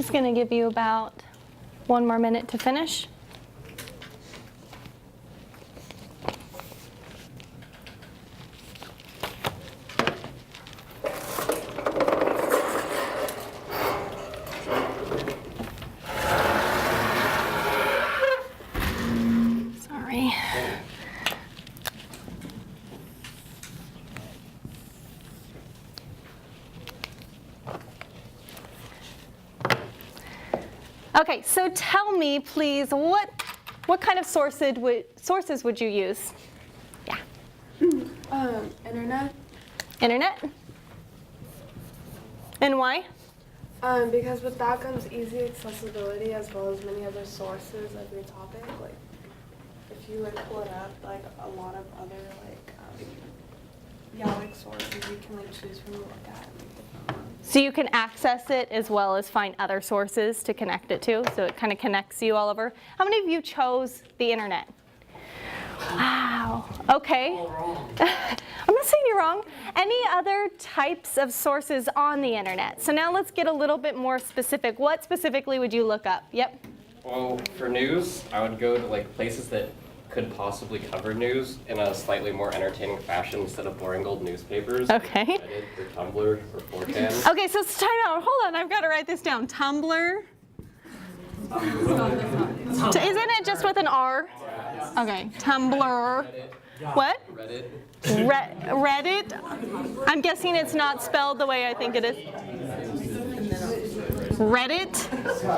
just going to give you about 1 more minute to finish. Sorry. Okay, so tell me, please, what kind of sources would you use? Yeah. Internet. Internet? And why? Because with that comes easy accessibility as well as many other sources of your topic. Like, if you pull it up, like a lot of other sources you can choose from to look at. So you can access it as well as find other sources to connect it to, so it kind of connects you all over. How many of you chose the internet? Wow, okay. I'm not saying you're wrong. Any other types of sources on the internet? So now let's get a little bit more specific. What specifically would you look up? Yep. Well, for news, I would go to places that could possibly cover news in a slightly more entertaining fashion instead of boring old newspapers. Okay. Reddit or Tumblr or 4chan. Okay, so time out. Hold on, I've got to write this down. Tumblr. Isn't it just with an R? Okay, Tumblr. What? Reddit. Reddit. I'm guessing it's not spelled the way I think it is. Reddit.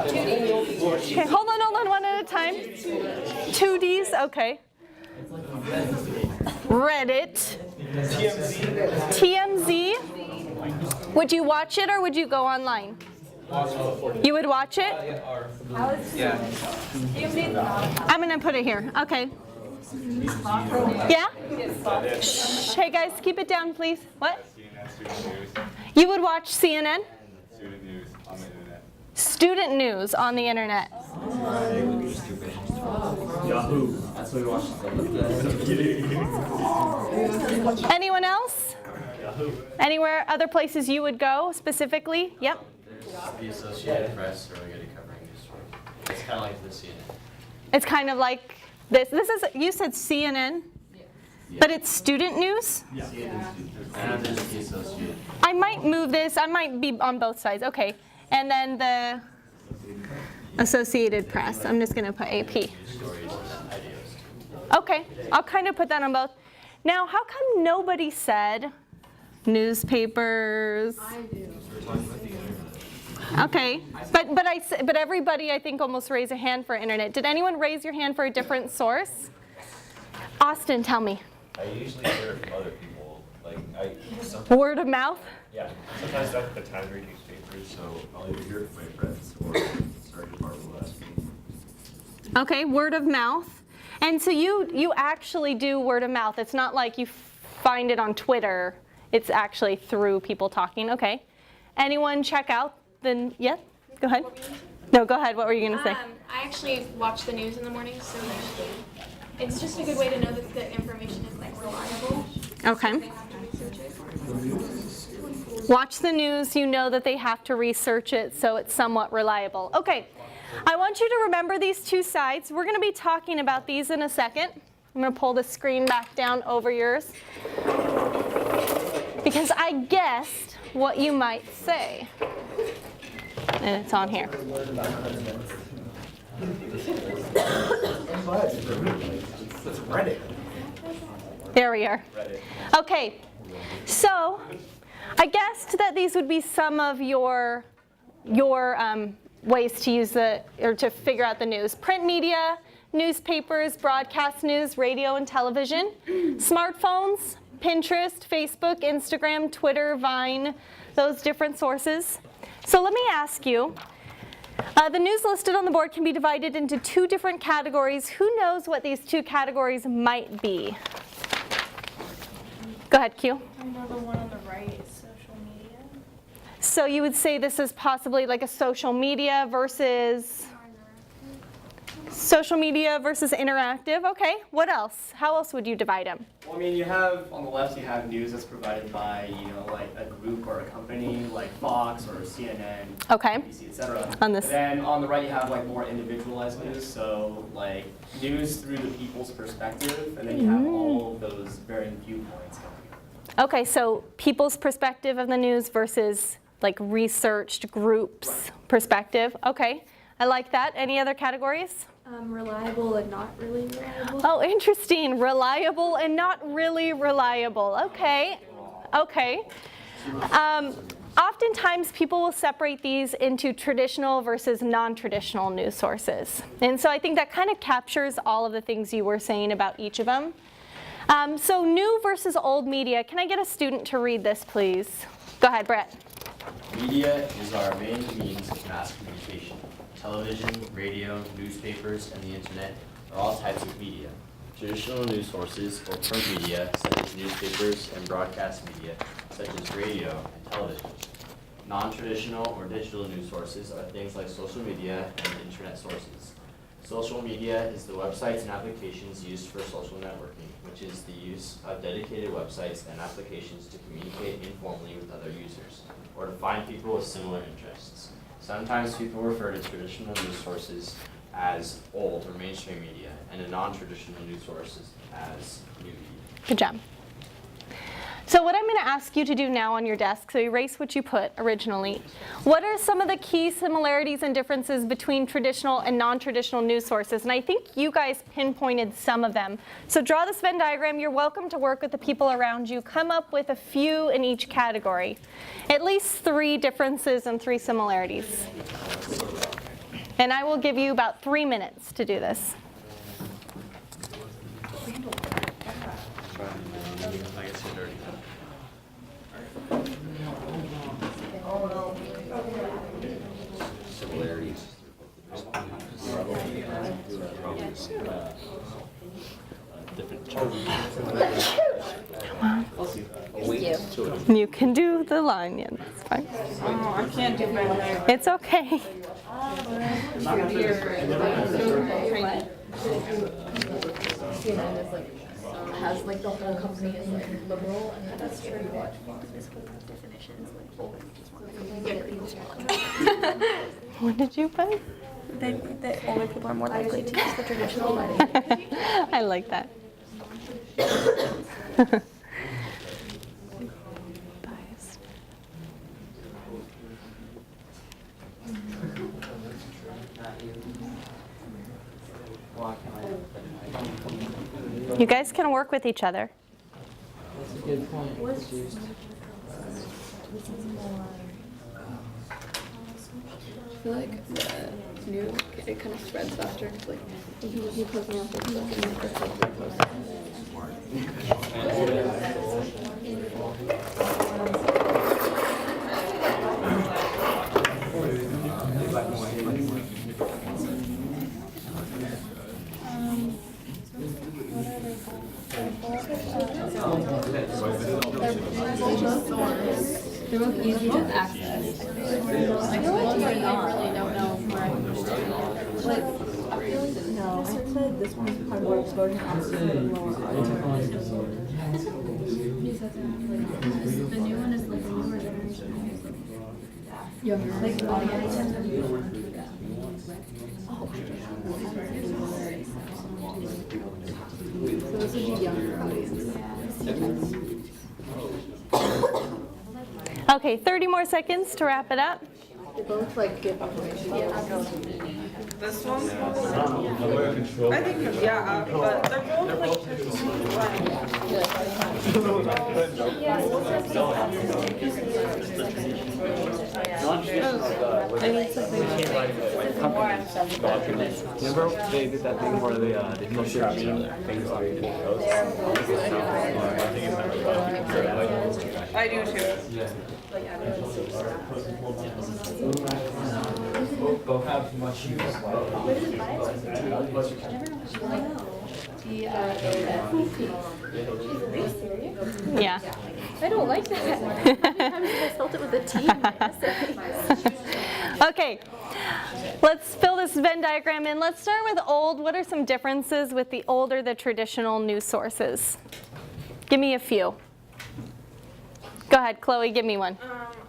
Okay, hold on, one at a time. 2 Ds, okay. Reddit. TMZ. Would you watch it or would you go online? You would watch it? Yeah. I'm going to put it here. Okay. Yeah? Shh. Hey guys, keep it down, please. What? You would watch CNN? Student news on the internet. Yahoo. That's what we watch. Anyone else? Yahoo. Anywhere, other places you would go specifically? Yep. The Associated Press are really good at covering news stories. It's kind of like the CNN. It's kind of like this. This is, you said CNN? Yeah. But it's student news? Yeah. And there's the Associated. I might move this. I might be on both sides. Okay. And then the Associated Press. I'm just going to put AP. Okay. I'll kind of put that on both. Now, how come nobody said newspapers? I do. Okay. But everybody, I think, almost raised a hand for internet. Did anyone raise your hand for a different source? Austin, tell me. I usually hear it from other people. Word of mouth? Yeah. Sometimes that's the time read newspapers, so I'll either hear it from my friends or Sergeant Barber will ask me. Okay, word of mouth. And so you actually do word of mouth. It's not like you find it on Twitter. It's actually through people talking. Okay. Anyone check out the, yeah? Go ahead. No, go ahead. What were you going to say? I actually watch the news in the morning, so it's just a good way to know that the information is reliable. Okay. They have to research it. Watch the news. You know that they have to research it, so it's somewhat reliable. Okay. I want you to remember these 2 sides. We're going to be talking about these in a second. I'm going to pull the screen back down over yours because I guessed what you might say. And it's on here. There we are. Okay. So I guessed that these would be some of your ways to use or to figure out the news. Print media, newspapers, broadcast news, radio and television, smartphones, Pinterest, Facebook, Instagram, Twitter, Vine, those different sources. So let me ask you, the news listed on the board can be divided into 2 different categories. Who knows what these 2 categories might be? Go ahead, Q. I know the one on the right is social media. So you would say this is possibly like a social media versus Social media versus interactive. Okay, what else? How else would you divide them? Well, I mean, you have, on the left, you have news that's provided by, like a group or a company, like Fox or CNN, Okay. ABC, etc. On this. And then on the right, you have like more individualized news, so like news through the people's perspective, and then you have all of those varying viewpoints. Okay, so people's perspective of the news versus like researched groups' perspective. Okay, I like that. Any other categories? Reliable and not really reliable. Oh, interesting. Reliable and not really reliable. Okay. Okay. Oftentimes people will separate these into traditional versus non-traditional news sources. And so I think that kind of captures all of the things you were saying about each of them. So new versus old media. Can I get a student to read this, please? Go ahead, Brett. Media is our main means of mass communication. Television, radio, newspapers, and the internet are all types of media. Traditional news sources or print media, such as newspapers and broadcast media, such as radio and television. Non-traditional or digital news sources are things like social media and internet sources. Social media is the websites and applications used for social networking, which is the use of dedicated websites and applications to communicate informally with other users, or to find people with similar interests. Sometimes people refer to traditional news sources as old or mainstream media, and to non-traditional news sources as new media. Good job. So what I'm going to ask you to do now on your desk, so erase what you put originally. What are some of the key similarities and differences between traditional and non-traditional news sources? And I think you guys pinpointed some of them. So draw this Venn diagram. You're welcome to work with the people around you. Come up with a few in each category. At least 3 differences and 3 similarities. And I will give you about 3 minutes to do this. Similarities. You can do the line, yeah, that's fine. Oh, I can't do Venn diagram. It's okay. CNN is like has like the whole company is like liberal, and that's true. What did you put? That older people are more likely to use the traditional way. I like that. Biased. You guys can work with each other. That's a good point. I feel like the new it kind of spreads faster because like you posting on Facebook and like it's like they're both easy to access. I feel like you really don't know where I'm no, I said this one's probably more exposure. The new one is like newer generation. Younger. Like audience. So this would be younger audience. Okay, 30 more seconds to wrap it up. They both like give information. This one? I think, yeah, but they're both like Remember they did that thing where they looked at things on I do too. Both have much use. The Yeah. I don't like that. How many times have I spelled it with a T in my essay? Okay, let's fill this Venn diagram in. Let's start with old. What are some differences with the older, the traditional news sources? Give me a few. Go ahead, Chloe, give me one.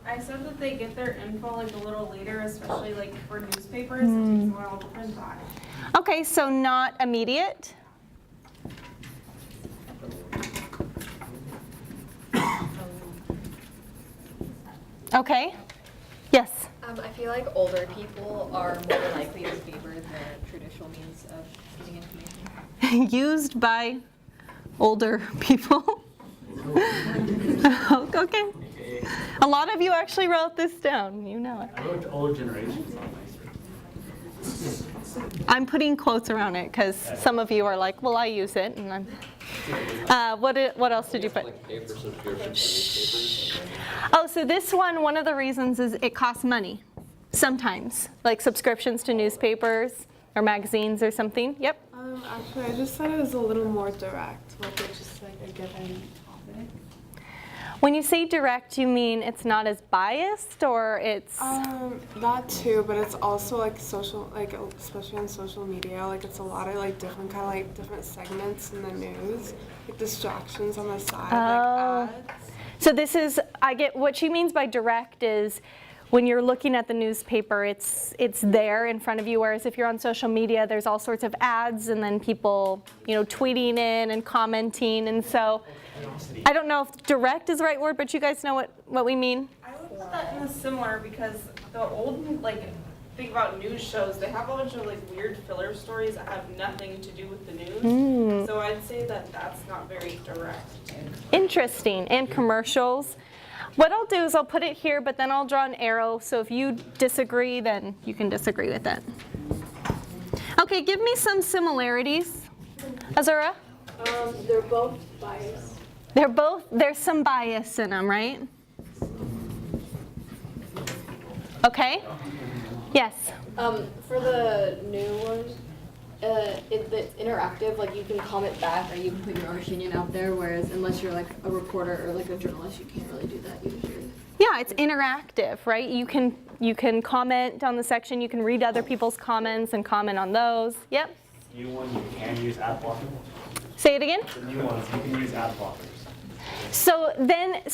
I said that they get their info like a little later, especially like for newspapers. It takes a while to print by. Okay, so not immediate. Okay, yes. I feel like older people are more likely to favor the traditional means of getting information. Used by older people. Okay. A lot of you actually wrote this down. You know it. I wrote old generations on my I'm putting quotes around it because some of you are like, well, I use it. And I'm. What else did you put? Like pay for subscriptions to newspapers. Oh, so this one of the reasons is it costs money. Sometimes, like subscriptions to newspapers or magazines or something. Yep. Actually, I just said it was a little more direct, like it's just like a given topic. When you say direct, you mean it's not as biased, or it's? That too, but it's also like social, like especially on social media, like it's a lot of like different kind of like different segments in the news, like distractions on the side, like ads. So this is, I get what she means by direct is when you're looking at the newspaper, it's there in front of you, whereas if you're on social media, there's all sorts of ads and then people, tweeting in and commenting, and so I don't know if direct is the right word, but you guys know what we mean? I would put that in a similar because the old, think about news shows, they have a bunch of weird filler stories that have nothing to do with the news. So I'd say that that's not very direct. Interesting. And commercials. What I'll do is I'll put it here, but then I'll draw an arrow, so if you disagree, then you can disagree with it. Okay, give me some similarities. Azura? They're both biased. There's some bias in them, right? Okay. Yes. For the new ones, it's interactive. Like you can comment back or you can put your own opinion out there. Whereas unless you're like a reporter or like a journalist, you can't really do that usually. Yeah, it's interactive, right? You can comment on the section. You can read other people's comments and comment on those. Yep. New one, you can use ad blockers. Say it again. The new ones, you can use ad blockers. So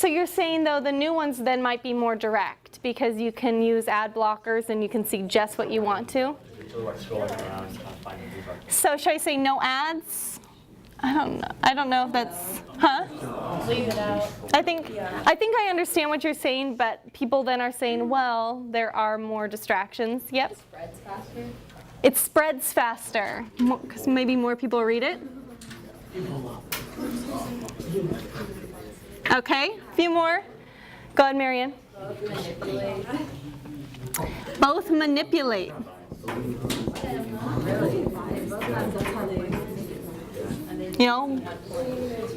you're saying though the new ones then might be more direct because you can use ad blockers and you can see just what you want to. So like scrolling around and finding news articles. So should I say no ads? I don't know. I don't know if that's, huh? Leave it out. I think I understand what you're saying, but people then are saying, well, there are more distractions. Yep. It spreads faster. It spreads faster because maybe more people read it. Okay, a few more. Go ahead, Marianne. Both manipulate.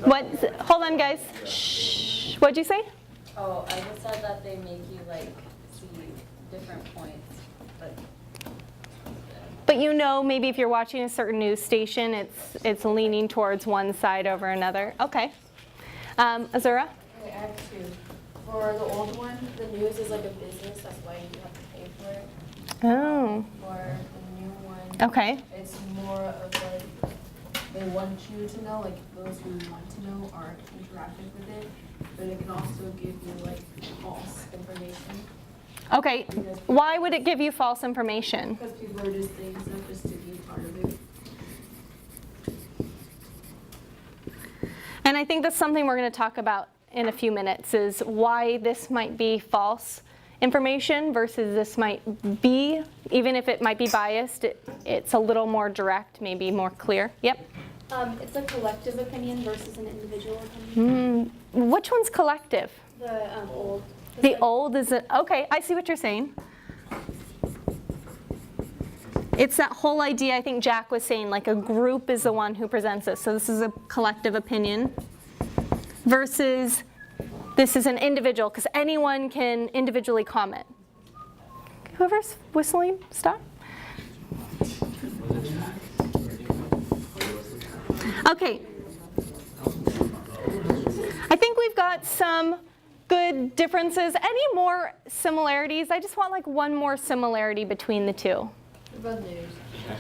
What? Hold on, guys. Shh. What'd you say? Oh, I just said that they make you see different points, But maybe if you're watching a certain news station, it's leaning towards one side over another. Okay. Azura? Okay, I have two. For the old one, the news is like a business. That's why you have to pay for it. Oh. For the new one, Okay. it's more of they want you to know, those who want to know are interactive with it, but it can also give you false information. Okay. Why would it give you false information? Because people are just saying stuff just to be part of it. And I think that's something we're going to talk about in a few minutes is why this might be false information versus this might be, even if it might be biased, it's a little more direct, maybe more clear. Yep. It's a collective opinion versus an individual opinion. Which one's collective? The old. The old is okay, I see what you're saying. It's that whole idea I think Jack was saying, a group is the one who presents this. So this is a collective opinion versus this is an individual, because anyone can individually comment. Whoever's whistling, stop. Okay. I think we've got some good differences. Any more similarities? I just want like one more similarity between the two. They're both news.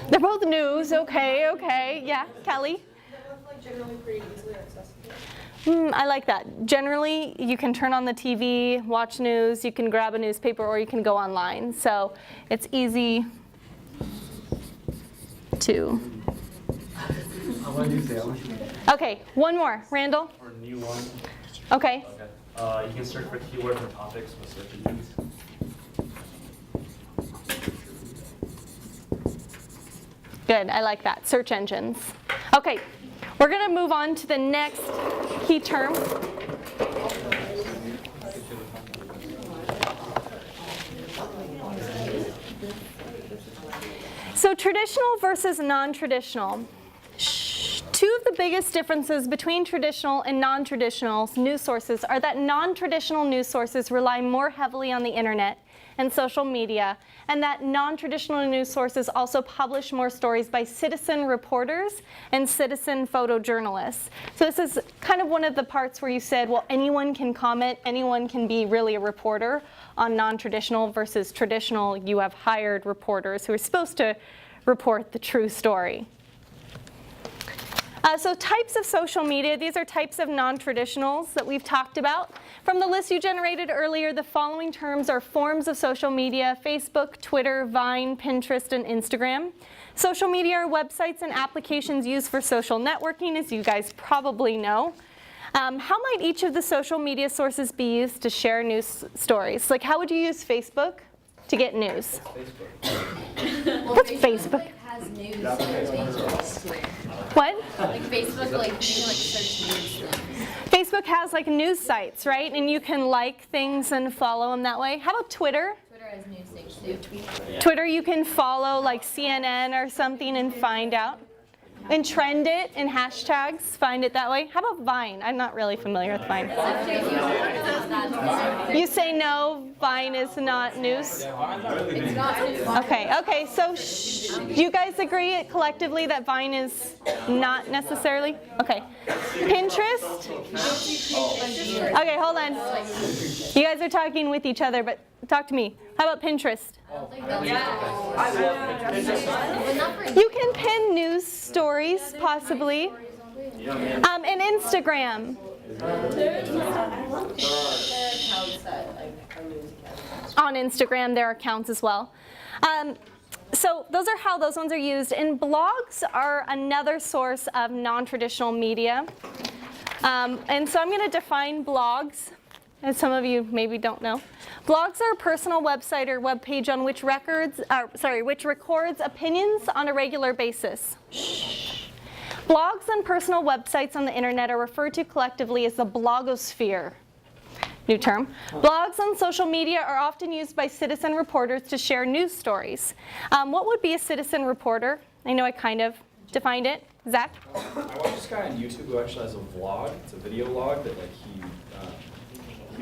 They're both news. Okay. Yeah, Kelly? They're both like generally pretty easily accessible. I like that. Generally, you can turn on the TV, watch news, you can grab a newspaper, or you can go online. So it's easy to. Okay, one more. Randall? Or new one. Okay. You can search for keywords and topics with search engines. Good, I like that. Search engines. Okay, we're going to move on to the next key term. So traditional versus non-traditional. Two of the biggest differences between traditional and non-traditional news sources are that non-traditional news sources rely more heavily on the internet and social media, and that non-traditional news sources also publish more stories by citizen reporters and citizen photojournalists. So this is kind of one of the parts where you said, well, anyone can comment, anyone can be really a reporter. On non-traditional versus traditional, you have hired reporters who are supposed to report the true story. So types of social media, these are types of non-traditionals that we've talked about. From the list you generated earlier, the following terms are forms of social media: Facebook, Twitter, Vine, Pinterest, and Instagram. Social media are websites and applications used for social networking, as you guys probably know. How might each of the social media sources be used to share news stories? Like, how would you use Facebook to get news? What's Facebook? Has news pages. What? Like Facebook, like you can like search news things. Facebook has like news sites, right? And you can like things and follow them that way. How about Twitter? Twitter has news things too. Twitter, you can follow like CNN or something and find out. And trend it in hashtags, find it that way. How about Vine? I'm not really familiar with Vine. You say no, Vine is not news? It's not news. Okay, so do you guys agree collectively that Vine is not necessarily? Okay. Pinterest? Okay, hold on. You guys are talking with each other, but talk to me. How about Pinterest? You can pin news stories, possibly. And Instagram. On Instagram, there are accounts as well. So those are how those ones are used. And blogs are another source of non-traditional media. And so I'm going to define blogs, as some of you maybe don't know. Blogs are a personal website or web page on which which records opinions on a regular basis. Blogs and personal websites on the internet are referred to collectively as the blogosphere. New term. Blogs on social media are often used by citizen reporters to share news stories. What would be a citizen reporter? I know I kind of defined it. Zach? I watched this guy on YouTube who actually has a vlog. It's a video log that like he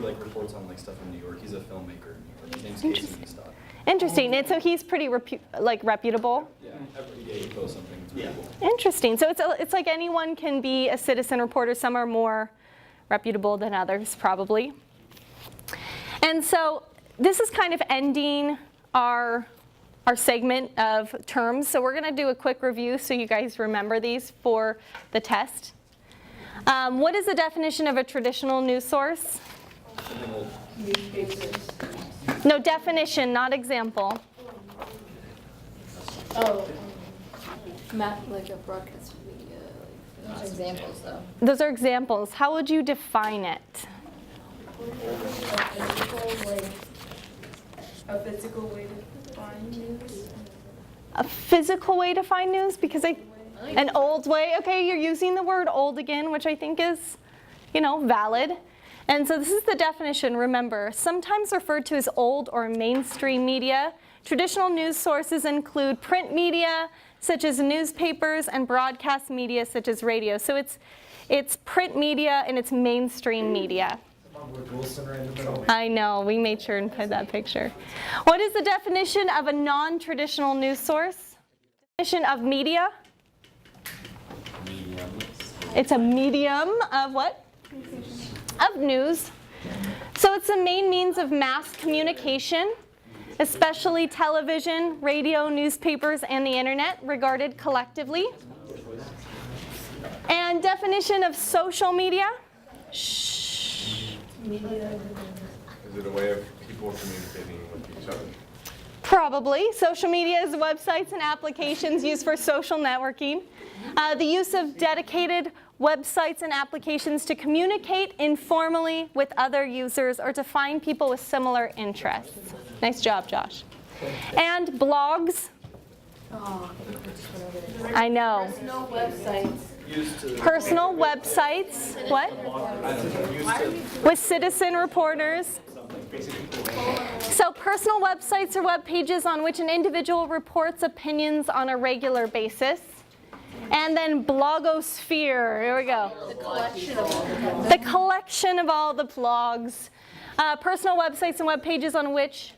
like reports on like stuff in New York. He's a filmmaker in New York. His name's Casey Neistat. Interesting. And so he's pretty reputable. Yeah, every day he posts something. It's really cool. Interesting. So it's like anyone can be a citizen reporter. Some are more reputable than others, probably. And so this is kind of ending our segment of terms. So we're going to do a quick review so you guys remember these for the test. What is the definition of a traditional news source? No, definition, not example. Oh, like a broadcast media. Like, those are examples, though. Those are examples. How would you define it? A physical way to find news. A physical way to find news? Because an old way. Okay, you're using the word old again, which I think is, valid. And so this is the definition, remember. Sometimes referred to as old or mainstream media. Traditional news sources include print media, such as newspapers, and broadcast media, such as radio. So it's print media and it's mainstream media. I know, we made sure and put that picture. What is the definition of a non-traditional news source? Definition of media? Medium. It's a medium of what? Of news. So it's the main means of mass communication, especially television, radio, newspapers, and the internet, regarded collectively. And definition of social media. Shh. Is it a way of people communicating with each other? Probably. Social media is websites and applications used for social networking. The use of dedicated websites and applications to communicate informally with other users or to find people with similar interests. Nice job, Josh. And blogs. I know. Personal websites. Personal websites. What? With citizen reporters. So personal websites are web pages on which an individual reports opinions on a regular basis. And then blogosphere, here we go. The collection of all the blogs. Personal websites and web pages on which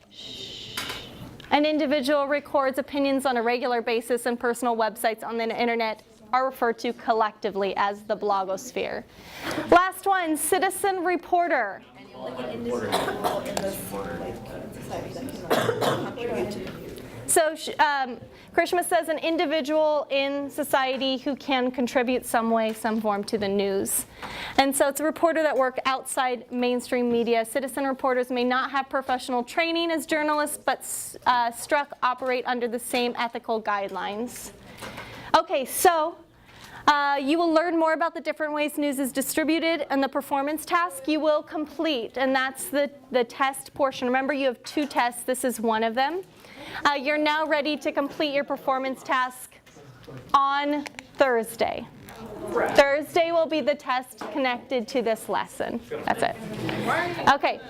an individual records opinions on a regular basis, and personal websites on the internet are referred to collectively as the blogosphere. Last one, citizen reporter. So Krishma says an individual in society who can contribute some way, some form to the news. And so it's a reporter that works outside mainstream media. Citizen reporters may not have professional training as journalists, but operate under the same ethical guidelines. Okay, so you will learn more about the different ways news is distributed, and the performance task you will complete, and that's the test portion. Remember, you have 2 tests. This is one of them. You're now ready to complete your performance task on Thursday. Thursday will be the test connected to this lesson. That's it. Okay.